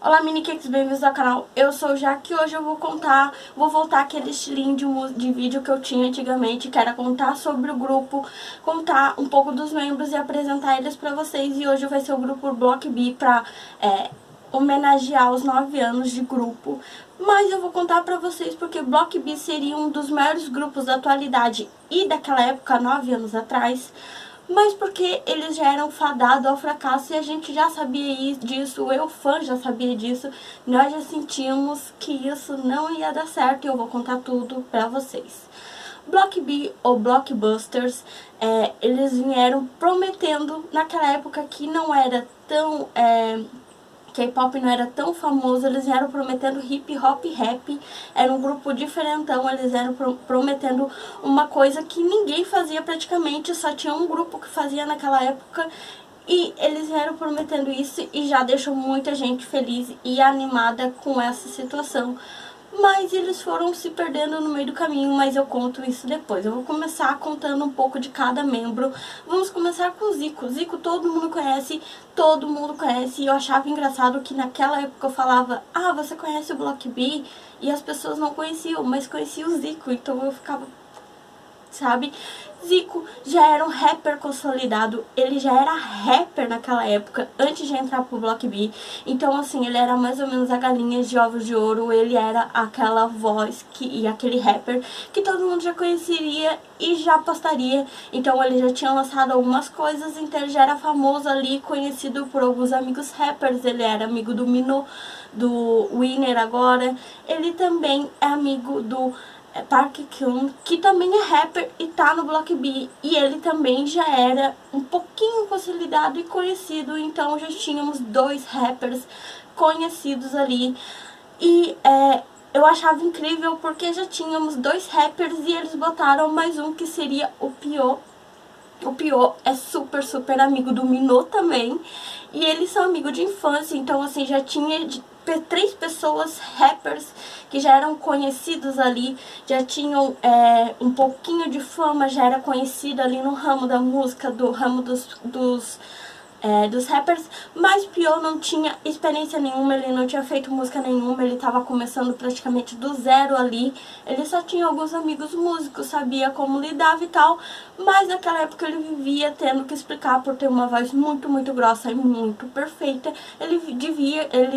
Olá, mini cakes, bem-vindos ao canal. Eu sou Jaque e hoje eu vou voltar aquele estilinho de vídeo que eu tinha antigamente, que era contar sobre o grupo, contar um pouco dos membros e apresentar eles pra vocês. E hoje vai ser o grupo Block B pra homenagear os 9 anos de grupo. Mas eu vou contar pra vocês porque Block B seria um dos maiores grupos da atualidade e daquela época, 9 anos atrás. Mas porque eles já eram fadados ao fracasso e a gente já sabia disso, eu fã já sabia disso, nós já sentimos que isso não ia dar certo e eu vou contar tudo pra vocês. Block B ou Blockbusters, eles vieram prometendo naquela época que não era tão... K-pop não era tão famoso, eles vieram prometendo hip hop rap, era um grupo diferentão, eles vieram prometendo uma coisa que ninguém fazia praticamente, só tinha um grupo que fazia naquela época, e eles vieram prometendo isso e já deixou muita gente feliz e animada com essa situação. Mas eles foram se perdendo no meio do caminho, mas eu conto isso depois. Eu vou começar contando um pouco de cada membro. Vamos começar com o Zico. Zico todo mundo conhece, e eu achava engraçado que naquela época eu falava, ah, você conhece o Block B? E as pessoas não conheciam, mas conheciam o Zico, então eu ficava... sabe? Zico já era um rapper consolidado, ele já era rapper naquela época, antes de entrar pro Block B. Então assim, ele era mais ou menos a galinha de ovos de ouro, ele era aquela voz e aquele rapper que todo mundo já conheceria e já postaria. Então ele já tinha lançado algumas coisas, então ele já era famoso ali, conhecido por alguns amigos rappers. Ele era amigo do Mino, do Winner agora, ele também é amigo do Park Kyun, que também é rapper e tá no Block B, e ele também já era um pouquinho consolidado e conhecido, então já tínhamos dois rappers conhecidos ali, e eu achava incrível porque já tínhamos dois rappers e eles botaram mais um que seria o Pio. O Pio é super amigo do Minô também, e eles são amigos de infância, então assim, já tinha 3 pessoas rappers que já eram conhecidos ali, já tinham um pouquinho de fama, já era conhecido ali no ramo da música, do ramo dos rappers, mas Pio não tinha experiência nenhuma, ele não tinha feito música nenhuma, ele estava começando praticamente do zero ali, ele só tinha alguns amigos músicos, sabia como lidava e tal, mas naquela época ele vivia tendo que explicar por ter uma voz muito grossa e muito perfeita, ele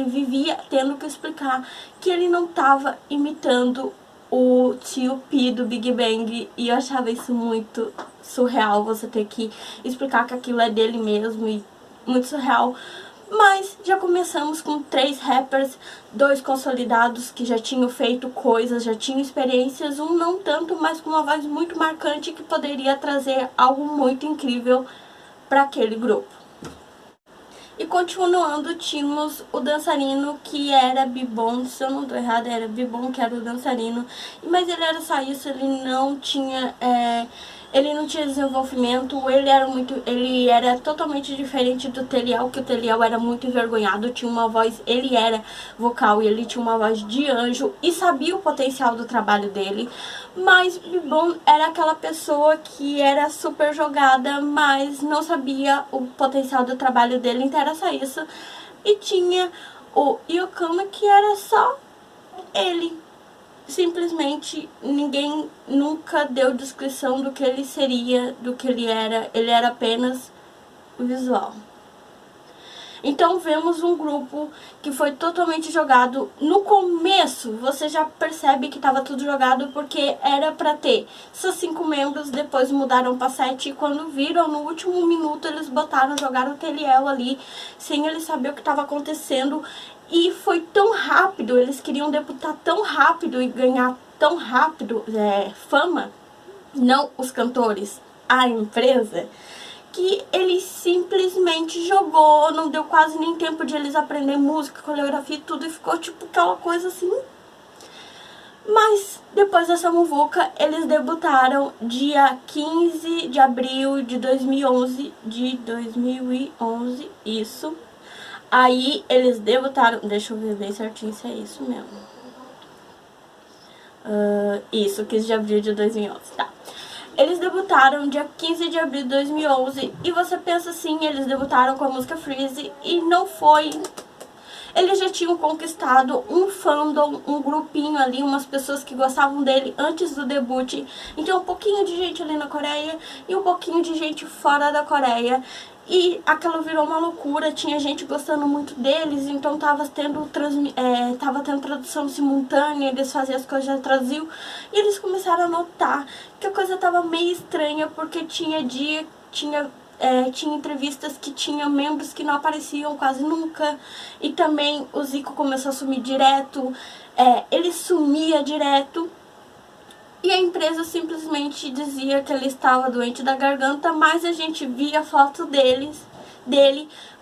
vivia tendo que explicar que ele não estava imitando o tio P do Big Bang, e eu achava isso muito surreal, você ter que explicar que aquilo é dele mesmo, e muito surreal. Mas já começamos com 3 rappers, 2 consolidados que já tinham feito coisas, já tinham experiências, um não tanto, mas com uma voz muito marcante que poderia trazer algo muito incrível para aquele grupo. E continuando, tínhamos o dançarino que era Bibon, se eu não tô errada, era Bibon que era o dançarino, mas ele era só isso, ele não tinha desenvolvimento, ele era totalmente diferente do Telial, que o Telial era muito envergonhado, tinha uma voz, ele era vocal e ele tinha uma voz de anjo e sabia o potencial do trabalho dele, mas Bibon era aquela pessoa que era super jogada, mas não sabia o potencial do trabalho dele, então era só isso. E tinha o Yokama, que era só ele. Simplesmente ninguém nunca deu descrição do que ele seria, do que ele era apenas visual. Então vemos um grupo que foi totalmente jogado. No começo você já percebe que estava tudo jogado porque era para ter só 5 membros, depois mudaram para 7 e quando viram no último minuto eles jogaram o Teliel ali sem eles saber o que estava acontecendo. E foi tão rápido, eles queriam debutar tão rápido e ganhar tão rápido fama, não os cantores, a empresa, que ele simplesmente jogou, não deu quase nem tempo de eles aprender música, coreografia e tudo, e ficou tipo aquela coisa assim. Mas depois dessa muvuca, eles debutaram dia 15 de abril de 2011, isso. Aí eles debutaram, deixa eu ver bem certinho se é isso mesmo. Isso, 15 de abril de 2011, tá. Eles debutaram dia 15 de abril de 2011 e você pensa assim, eles debutaram com a música Freeze e não foi eles já tinham conquistado um fandom, um grupinho ali, umas pessoas que gostavam dele antes do debut. Então um pouquinho de gente ali na Coreia e um pouquinho de gente fora da Coreia. E aquilo virou uma loucura, tinha gente gostando muito deles, então tava tendo tradução simultânea, eles faziam as coisas, já traduziam, e eles começaram a notar que a coisa tava meio estranha, porque tinha entrevistas que tinha membros que não apareciam quase nunca, e também o Zico começou a sumir direto, ele sumia direto. E a empresa simplesmente dizia que ele estava doente da garganta, mas a gente via foto dele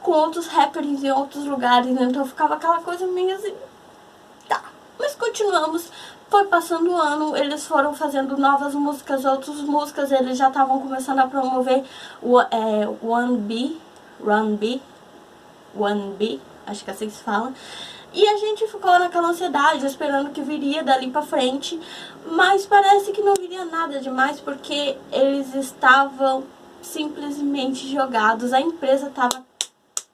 com outros rappers em outros lugares, né? Então ficava aquela coisa meio assim, tá. Mas continuamos, foi passando o ano, eles foram fazendo novas músicas, outras músicas, eles já estavam começando a promover o 1B, acho que é assim que se fala. E a gente ficou naquela ansiedade, esperando que viria dali pra frente, mas parece que não viria nada demais, porque eles estavam simplesmente jogados, a empresa estava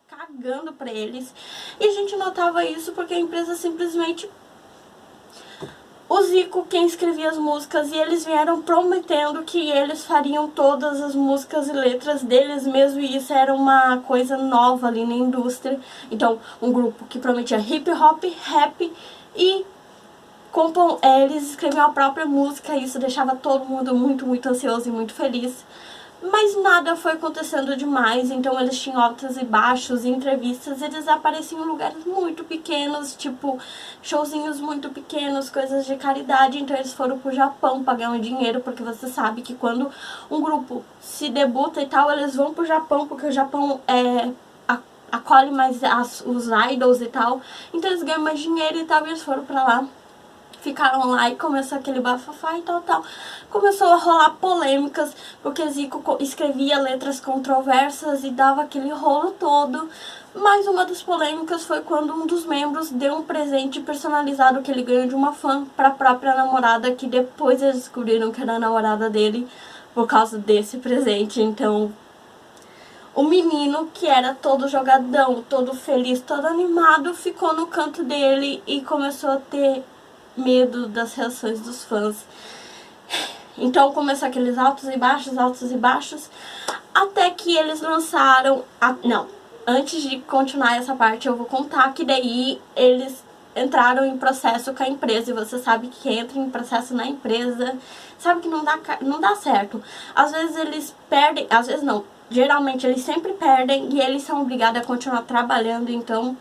cagando pra eles, e a gente notava isso porque a empresa simplesmente... O Zico, quem escrevia as músicas, e eles vieram prometendo que eles fariam todas as músicas e letras deles mesmo, e isso era uma coisa nova ali na indústria. Então, um grupo que prometia hip hop, rap e eles escreviam a própria música, e isso deixava todo mundo muito ansioso e muito feliz. Mas nada foi acontecendo demais, então eles tinham altos e baixos, em entrevistas eles apareciam em lugares muito pequenos, tipo showzinhos muito pequenos, coisas de caridade. Então eles foram pro Japão pagar um dinheiro, porque você sabe que quando um grupo se debuta e tal, eles vão pro Japão, porque o Japão acolhe mais os idols e tal, então eles ganham mais dinheiro e tal, e eles foram pra lá. Ficaram lá e começou aquele bafafá e tal. Começou a rolar polêmicas, porque Zico escrevia letras controversas e dava aquele rolo todo. Mas uma das polêmicas foi quando um dos membros deu um presente personalizado que ele ganhou de uma fã para a própria namorada, que depois eles descobriram que era a namorada dele por causa desse presente. Então, o menino, que era todo jogadão, todo feliz, todo animado, ficou no canto dele e começou a ter medo das reações dos fãs. Então começou aqueles altos e baixos, até que eles lançaram... Não, antes de continuar essa parte, eu vou contar que daí eles entraram em processo com a empresa, e você sabe que entra em processo na empresa, sabe que não dá certo. Às vezes eles perdem, às vezes não, geralmente eles sempre perdem, e eles são obrigados a continuar trabalhando, então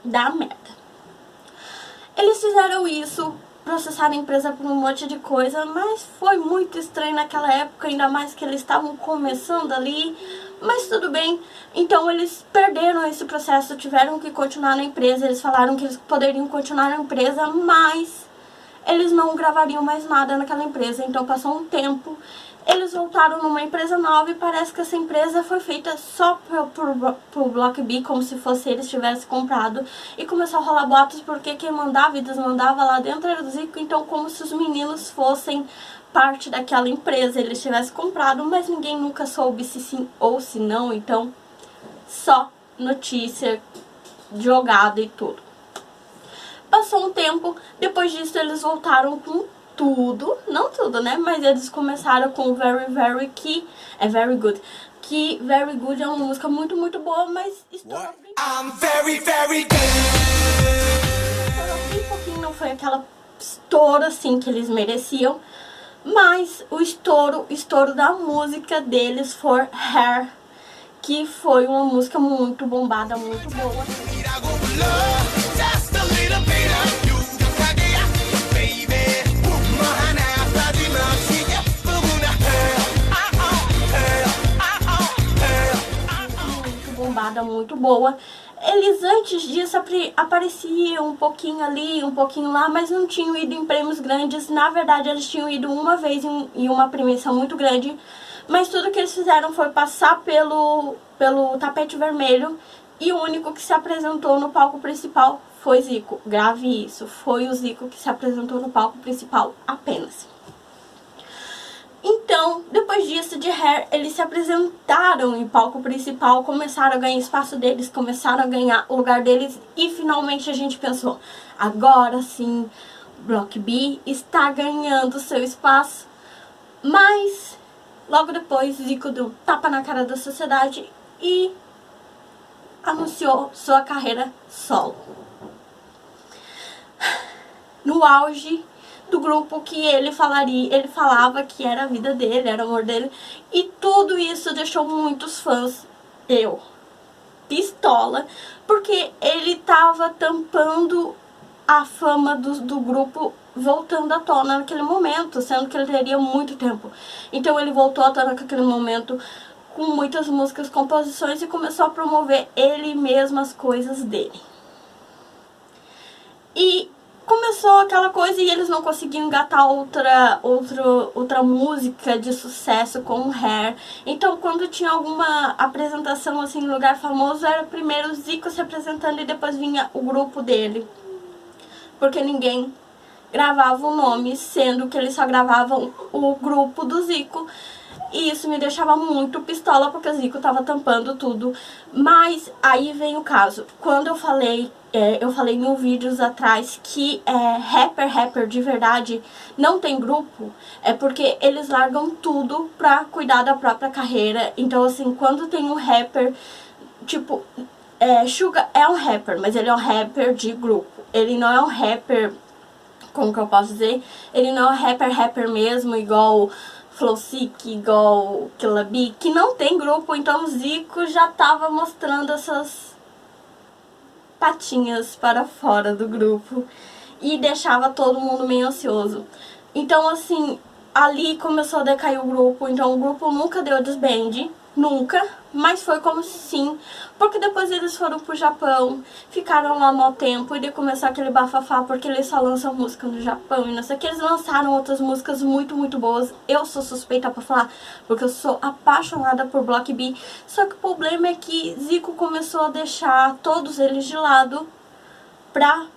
dá merda. Eles fizeram isso, processaram a empresa por um monte de coisa, mas foi muito estranho naquela época, ainda mais que eles estavam começando ali, mas tudo bem. Então eles perderam esse processo, tiveram que continuar na empresa, eles falaram que eles poderiam continuar na empresa, mas eles não gravariam mais nada naquela empresa. Então passou um tempo, eles voltaram numa empresa nova, e parece que essa empresa foi feita só pro Block B, como se fosse eles tivessem comprado. E começou a rolar boatos, porque quem mandava e desmandava lá dentro era o Zico. Então como se os meninos fossem parte daquela empresa, eles tivessem comprado, mas ninguém nunca soube se sim ou se não. Então só notícia jogada e tudo. Passou um tempo, depois disso eles voltaram com tudo, não tudo, né, mas eles começaram com Very Very, que é Very Good, que Very Good é uma música muito boa, mas estourou bem pouquinho, não foi aquela estouro assim que eles mereciam, mas o estouro da música deles foi Hair, que foi uma música muito bombada, muito boa. Muito boa. Eles antes disso apareciam um pouquinho ali, um pouquinho lá, mas não tinham ido em prêmios grandes. Na verdade, eles tinham ido uma vez em uma premiação muito grande, mas tudo que eles fizeram foi passar pelo tapete vermelho, e o único que se apresentou no palco principal foi Zico. Grave isso, foi o Zico que se apresentou no palco principal apenas. Então, depois disso, de Hair, eles se apresentaram em palco principal, começaram a ganhar espaço deles, começaram a ganhar o lugar deles, e finalmente a gente pensou, agora sim, Block B está ganhando seu espaço. Mas, logo depois, Zico deu um tapa na cara da sociedade e anunciou sua carreira solo. No auge do grupo que ele falava que era a vida dele, era o amor dele, e tudo isso deixou muitos fãs, pistola, porque ele tava tampando a fama do grupo voltando à tona naquele momento, sendo que ele teria muito tempo. Então ele voltou à tona naquele momento com muitas músicas, composições, e começou a promover ele mesmo as coisas dele. E começou aquela coisa e eles não conseguiam engatar outra música de sucesso com o Hair. Então, quando tinha alguma apresentação assim em lugar famoso, era primeiro o Zico se apresentando e depois vinha o grupo dele. Porque ninguém gravava o nome, sendo que eles só gravavam o grupo do Zico. E isso me deixava muito pistola, porque o Zico tava tampando tudo. Mas aí vem o caso. Quando eu falei em um vídeos atrás que rapper de verdade não tem grupo, é porque eles largam tudo pra cuidar da própria carreira. Então, assim, quando tem um rapper, tipo, Suga é um rapper, mas ele é um rapper de grupo. Ele não é um rapper, como que eu posso dizer? Ele não é um rapper mesmo, igual Flowsick, igual Killa B, que não tem grupo. Então o Zico já tava mostrando essas patinhas para fora do grupo e deixava todo mundo meio ansioso. Então, assim, ali começou a decair o grupo. Então o grupo nunca deu desband, nunca, mas foi como sim, porque depois eles foram pro Japão, ficaram lá mau tempo, e daí começou aquele bafafá, porque eles só lançam música no Japão e não sei o que. Eles lançaram outras músicas muito, muito boas. Eu sou suspeita pra falar, porque eu sou apaixonada por Block B. Só que o problema é que Zico começou a deixar todos eles de lado pra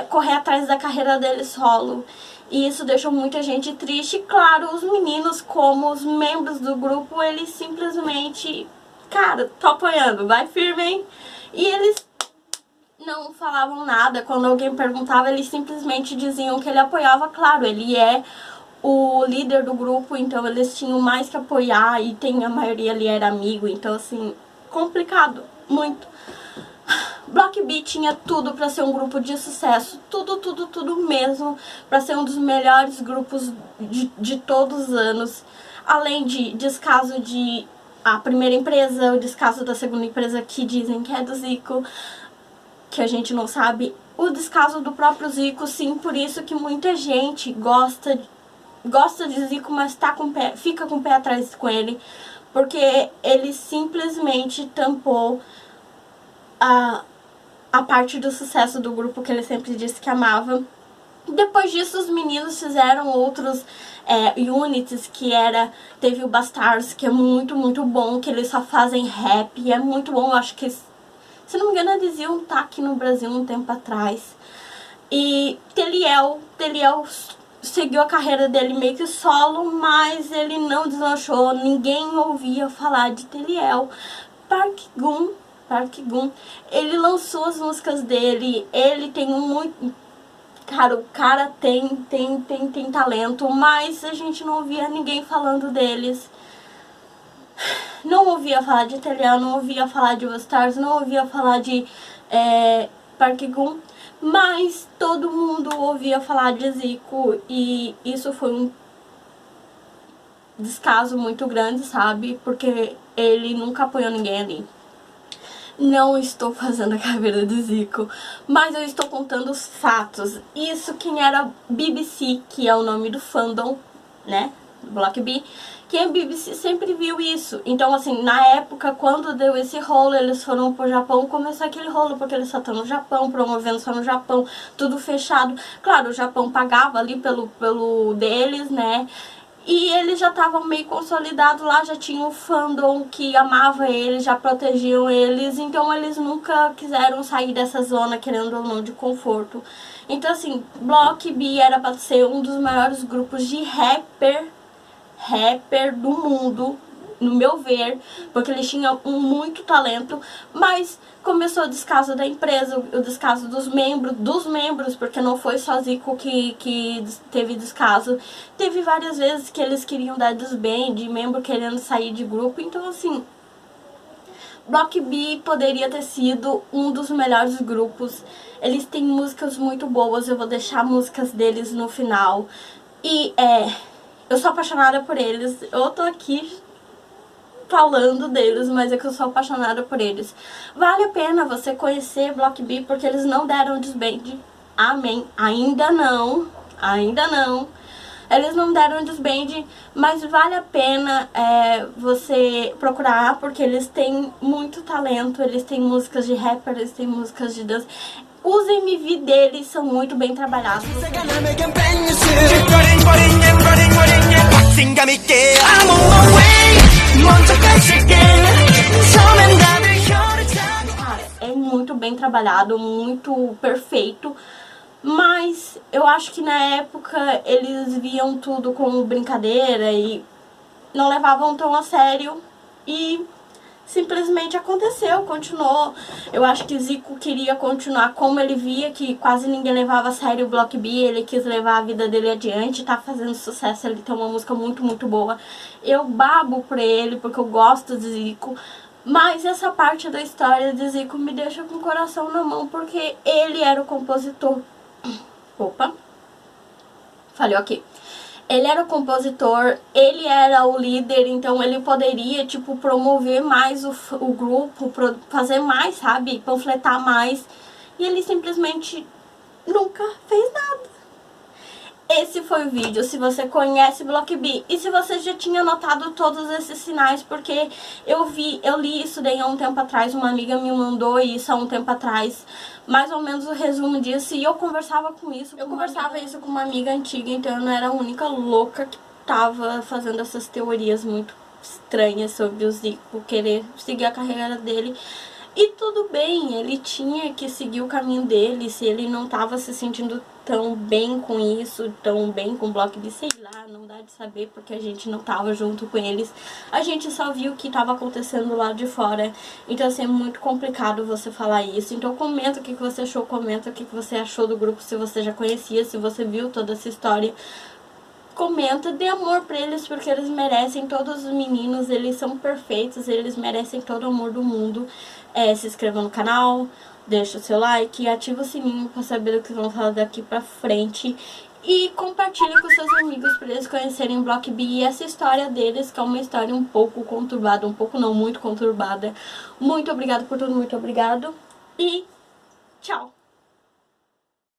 correr atrás da carreira dele solo. E isso deixou muita gente triste. Claro, os meninos, como os membros do grupo, eles simplesmente, cara, tô apoiando, vai firme, hein? E eles não falavam nada. Quando alguém perguntava, eles simplesmente diziam que ele apoiava. Claro, ele é o líder do grupo, então eles tinham mais que apoiar, e a maioria ali era amigo. Então, assim, complicado, muito. Block B tinha tudo pra ser um grupo de sucesso, tudo mesmo, pra ser um dos melhores grupos de todos os anos. Além de descaso de a primeira empresa, o descaso da segunda empresa, que dizem que é do Zico, que a gente não sabe, o descaso do próprio Zico, sim. Por isso que muita gente gosta de Zico, mas fica com o pé atrás com ele, porque ele simplesmente tampou a parte do sucesso do grupo que ele sempre disse que amava. Depois disso, os meninos fizeram outros units, teve o Bastards, que é muito, muito bom, que eles só fazem rap, e é muito bom. Eu acho que, se não me engano, eles iam estar aqui no Brasil um tempo atrás. E Teliel seguiu a carreira dele meio que solo, mas ele não deslanchou, ninguém ouvia falar de Teliel. Park Gun, ele lançou as músicas dele, ele tem muito... Cara, o cara tem talento, mas a gente não ouvia ninguém falando deles. Não ouvia falar de Teliel, não ouvia falar de All Stars, não ouvia falar de Park Gun, mas todo mundo ouvia falar de Zico, e isso foi um descaso muito grande, sabe? Porque ele nunca apoiou ninguém ali. Não estou fazendo a caveira do Zico, mas eu estou contando os fatos. Isso, quem era BBC, que é o nome do fandom, né, Block B, quem é BBC sempre viu isso. Então, assim, na época, quando deu esse rolo, eles foram pro Japão, começou aquele rolo, porque eles só estão no Japão, promovendo só no Japão, tudo fechado. Claro, o Japão pagava ali pelo deles, né, e eles já estavam meio consolidados lá, já tinham um fandom que amava eles, já protegiam eles, então eles nunca quiseram sair dessa zona, querendo ou não, de conforto. Então, assim, Block B era para ser um dos maiores grupos de rapper rapper do mundo, no meu ver, porque eles tinham muito talento, mas começou o descaso da empresa, o descaso dos membros, porque não foi só Zico que teve descaso. Teve várias vezes que eles queriam dar desband, membro querendo sair de grupo, então assim, Block B poderia ter sido um dos melhores grupos. Eles têm músicas muito boas, eu vou deixar músicas deles no final. E eu sou apaixonada por eles, eu tô aqui falando deles, mas é que eu sou apaixonada por eles. Vale a pena você conhecer Block B, porque eles não deram desband. Amém. Ainda não. Eles não deram desband, mas vale a pena você procurar, porque eles têm muito talento, eles têm músicas de rapper, eles têm músicas de dança. Os MV deles são muito bem trabalhados. É muito bem trabalhado, muito perfeito. Mas eu acho que na época eles viam tudo como brincadeira e não levavam tão a sério. E simplesmente aconteceu, continuou. Eu acho que Zico queria continuar, como ele via que quase ninguém levava a sério o Block B, ele quis levar a vida dele adiante, tá fazendo sucesso, ele tem uma música muito, muito boa. Eu babo por ele, porque eu gosto de Zico, mas essa parte da história de Zico me deixa com o coração na mão, porque ele era o compositor. Opa, falei ok. Ele era o compositor, ele era o líder, então ele poderia, tipo, promover mais o grupo, fazer mais, sabe? Panfletar mais. E ele simplesmente nunca fez nada. Esse foi o vídeo, se você conhece Block B. E se você já tinha notado todos esses sinais, porque eu li isso daí há um tempo atrás, uma amiga me mandou isso há um tempo atrás, mais ou menos o resumo disso, e eu conversava com isso. Eu conversava isso com uma amiga antiga, então eu não era a única louca que tava fazendo essas teorias muito estranhas sobre o Zico querer seguir a carreira dele. E tudo bem, ele tinha que seguir o caminho dele, se ele não tava se sentindo tão bem com isso, tão bem com o Block B, sei lá, não dá de saber porque a gente não tava junto com eles. A gente só viu o que tava acontecendo lá de fora, então assim, é muito complicado você falar isso. Então comenta o que você achou, comenta o que você achou do grupo, se você já conhecia, se você viu toda essa história. Comenta, dê amor pra eles, porque eles merecem, todos os meninos, eles são perfeitos, eles merecem todo o amor do mundo. Se inscreva no canal, deixa o seu like, ativa o sininho pra saber do que vamos falar daqui pra frente. E compartilhe com seus amigos pra eles conhecerem Block B e essa história deles, que é uma história um pouco conturbada, um pouco não, muito conturbada. Muito obrigada por tudo, muito obrigado e tchau!